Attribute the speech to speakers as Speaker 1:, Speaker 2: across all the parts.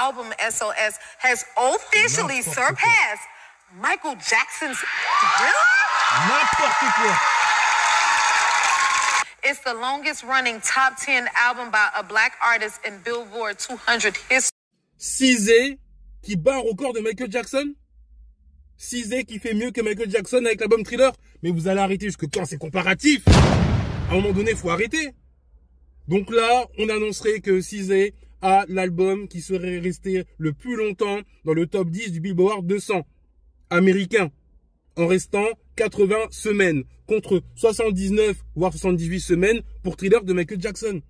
Speaker 1: album SOS has officially surpassed Michael Jackson's Thriller.
Speaker 2: N'importe quoi.
Speaker 1: It's the longest running top 10 album by a black artist in Billboard 200 history.
Speaker 2: Cizé qui bat un record de Michael Jackson. Cizé qui fait mieux que Michael Jackson avec l'album Thriller. Mais vous allez arrêter jusque quand? C'est comparatif. À un moment donné, il faut arrêter. Donc là, on annoncerait que Cizé a l'album qui serait resté le plus longtemps dans le top 10 du Billboard 200 américain, en restant 80 semaines, contre 79 voire 78 semaines pour Thriller de Michael Jackson.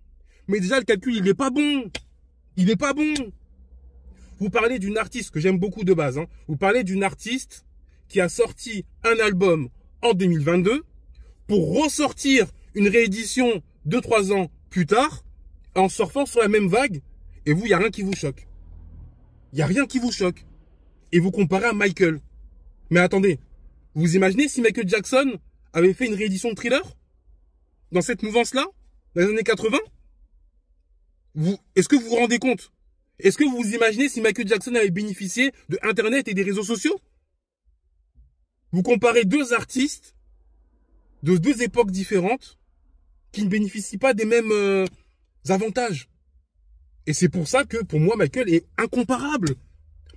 Speaker 2: Mais déjà, le calcul, il n'est pas bon. Il n'est pas bon. Vous parlez d'une artiste que j'aime beaucoup de base. Hein. Vous parlez d'une artiste qui a sorti un album en 2022 pour ressortir une réédition 2-3 ans plus tard en surfant sur la même vague. Et vous, il n'y a rien qui vous choque. Il n'y a rien qui vous choque. Et vous comparez à Michael. Mais attendez, vous imaginez si Michael Jackson avait fait une réédition de Thriller dans cette mouvance-là, dans les années 80? Est-ce que vous vous rendez compte? Est-ce que vous vous imaginez si Michael Jackson avait bénéficié de Internet et des réseaux sociaux? Vous comparez deux artistes de deux époques différentes qui ne bénéficient pas des mêmes avantages. Et c'est pour ça que, pour moi, Michael est incomparable.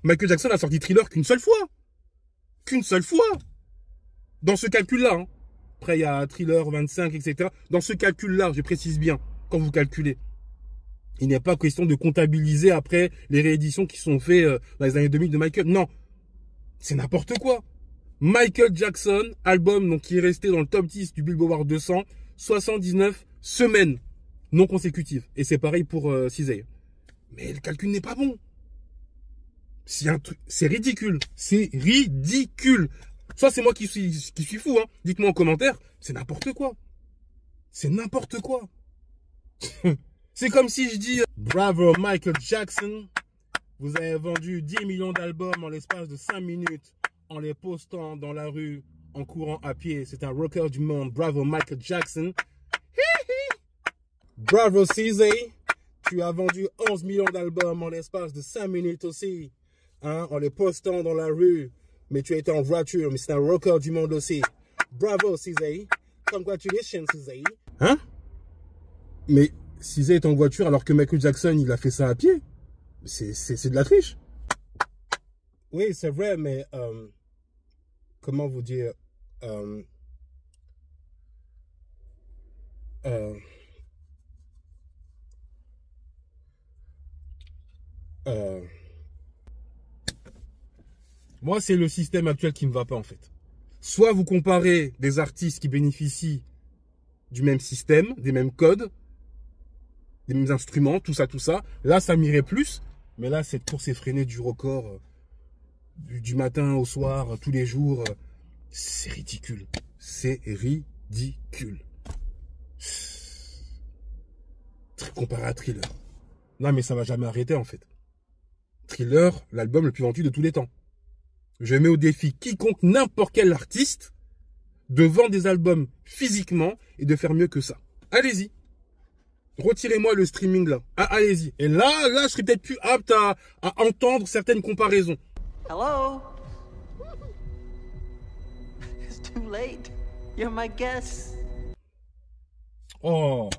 Speaker 2: Michael Jackson a sorti Thriller qu'une seule fois. Qu'une seule fois. Dans ce calcul-là. Hein. Après, il y a Thriller 25, etc. Dans ce calcul-là, je précise bien, quand vous calculez. Il n'est pas question de comptabiliser après les rééditions qui sont faites dans les années 2000 de Michael. Non. C'est n'importe quoi. Michael Jackson, album donc, qui est resté dans le top 10 du Billboard 200, 79 semaines non consécutives. Et c'est pareil pour Cizé. Mais le calcul n'est pas bon. C'est ridicule. C'est ridicule. Soit c'est moi qui suis fou. Hein. Dites-moi en commentaire. C'est n'importe quoi. C'est n'importe quoi. C'est comme si je dis bravo Michael Jackson. Vous avez vendu 10 millions d'albums en l'espace de 5 minutes en les postant dans la rue, en courant à pied. C'est un rocker du monde. Bravo Michael Jackson. Bravo Cizé. Tu as vendu 11 millions d'albums en l'espace de 5 minutes aussi. Hein, en les postant dans la rue. Mais tu étais en voiture. Mais c'est un rocker du monde aussi. Bravo Cizé. Congratulations Cizé. Hein? Mais Cizé est en voiture alors que Michael Jackson, il a fait ça à pied. C'est de la triche. Oui, c'est vrai, mais... comment vous dire... moi, c'est le système actuel qui ne me va pas, en fait. Soit vous comparez des artistes qui bénéficient du même système, des mêmes codes, des mêmes instruments, tout ça. Là, ça m'irait plus. Mais là, cette course effrénée du record, du matin au soir, tous les jours, c'est ridicule. C'est ridicule. Comparé à Thriller. Non, mais ça va jamais arrêter, en fait. Thriller, l'album le plus vendu de tous les temps. Je mets au défi quiconque, n'importe quel artiste, de vendre des albums physiquement et de faire mieux que ça. Allez-y. Retirez-moi le streaming là. Ah, allez-y. Et là, je serais peut-être plus apte à entendre certaines comparaisons.
Speaker 3: Hello? It's too late. You're my guest.
Speaker 2: Oh.